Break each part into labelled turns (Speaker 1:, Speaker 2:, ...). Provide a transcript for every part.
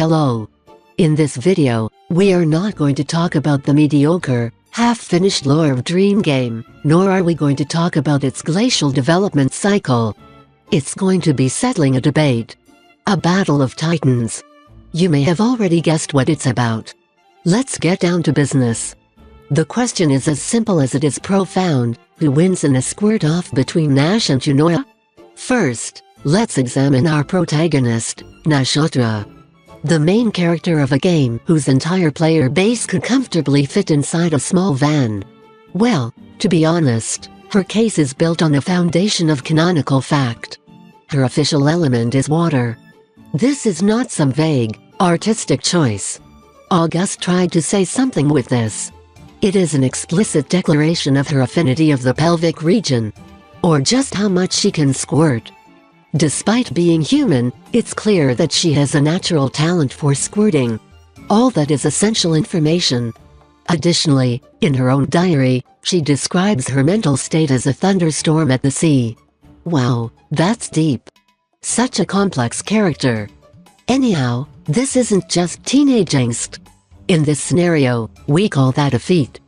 Speaker 1: Hello. In this video, we are not going to talk about the mediocre, half-finished lore of Dream Game, nor are we going to talk about its glacial development cycle. It's going to be settling a debate. A battle of titans. You may have already guessed what it's about. Let's get down to business. The question is as simple as it is profound: who wins in a squirt-off between Nash and Eunoia? First, let's examine our protagonist, Nashatra. The main character of a game whose entire player base could comfortably fit inside a small van. Well, to be honest, her case is built on a foundation of canonical fact. Her official element is water. This is not some vague, artistic choice. August tried to say something with this. It is an explicit declaration of her affinity of the pelvic region. Or just how much she can squirt. Despite being human, it's clear that she has a natural talent for squirting. All that is essential information. Additionally, in her own diary, she describes her mental state as a thunderstorm at the sea. Wow, that's deep. Such a complex character. Anyhow, this isn't just teenage angst. In this scenario, we call that a feat.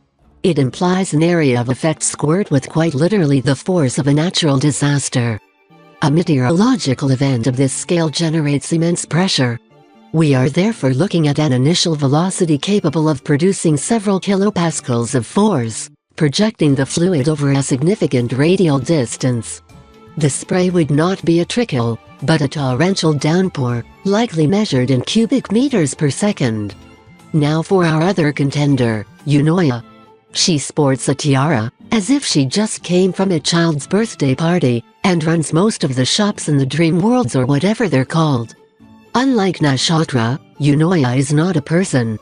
Speaker 1: It implies an area of effect squirt with quite literally the force of a natural disaster. A meteorological event of this scale generates immense pressure. We are therefore looking at an initial velocity capable of producing several kilopascals of force, projecting the fluid over a significant radial distance. The spray would not be a trickle, but a torrential downpour, likely measured in cubic meters per second. Now for our other contender, Eunoia. She sports a tiara, as if she just came from a child's birthday party, and runs most of the shops in the dream worlds or whatever they're called. Unlike Nashatra, Eunoia is not a person.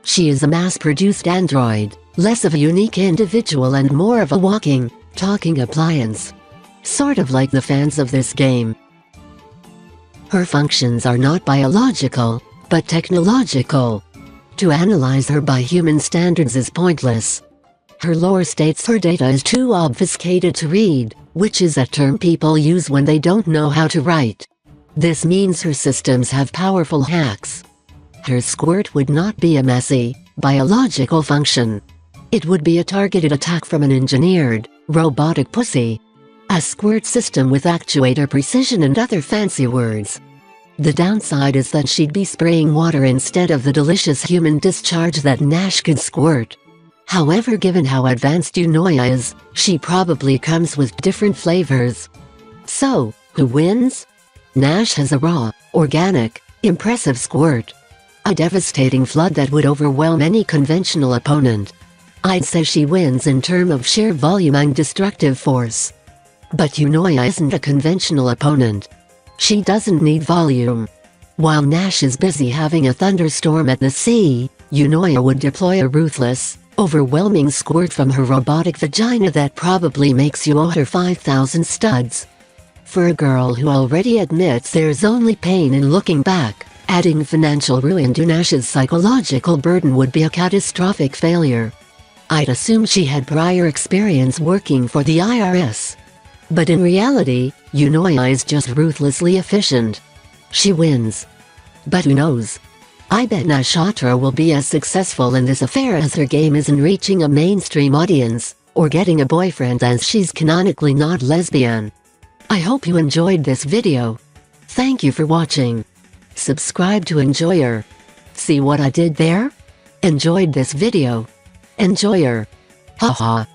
Speaker 1: She is a mass-produced android, less of a unique individual and more of a walking, talking appliance. Sort of like the fans of this game. Her functions are not biological, but technological. To analyze her by human standards is pointless. Her lore states her data is too obfuscated to read, which is a term people use when they don't know how to write. This means her systems have powerful hacks. Her squirt would not be a messy, biological function. It would be a targeted attack from an engineered, robotic pussy. A squirt system with actuator precision and other fancy words. The downside is that she'd be spraying water instead of the delicious human discharge that Nash could squirt. However, given how advanced Eunoia is, she probably comes with different flavors. So, who wins? Nash has a raw, organic, impressive squirt. A devastating flood that would overwhelm any conventional opponent. I'd say she wins in terms of sheer volume and destructive force. But Eunoia isn't a conventional opponent. She doesn't need volume. While Nash is busy having a thunderstorm at the sea, Eunoia would deploy a ruthless, overwhelming squirt from her robotic vagina that probably makes you owe her 5,000 studs. For a girl who already admits there's only pain in looking back, adding financial ruin to Nash's psychological burden would be a catastrophic failure. I'd assume she had prior experience working for the IRS. But in reality, Eunoia is just ruthlessly efficient. She wins. But who knows? I bet Nashatra will be as successful in this affair as her game is in reaching a mainstream audience, or getting a boyfriend, as she's canonically not lesbian. I hope you enjoyed this video. Thank you for watching. Subscribe to Enjoyer. See what I did there? Enjoyed this video? Enjoyer. Haha.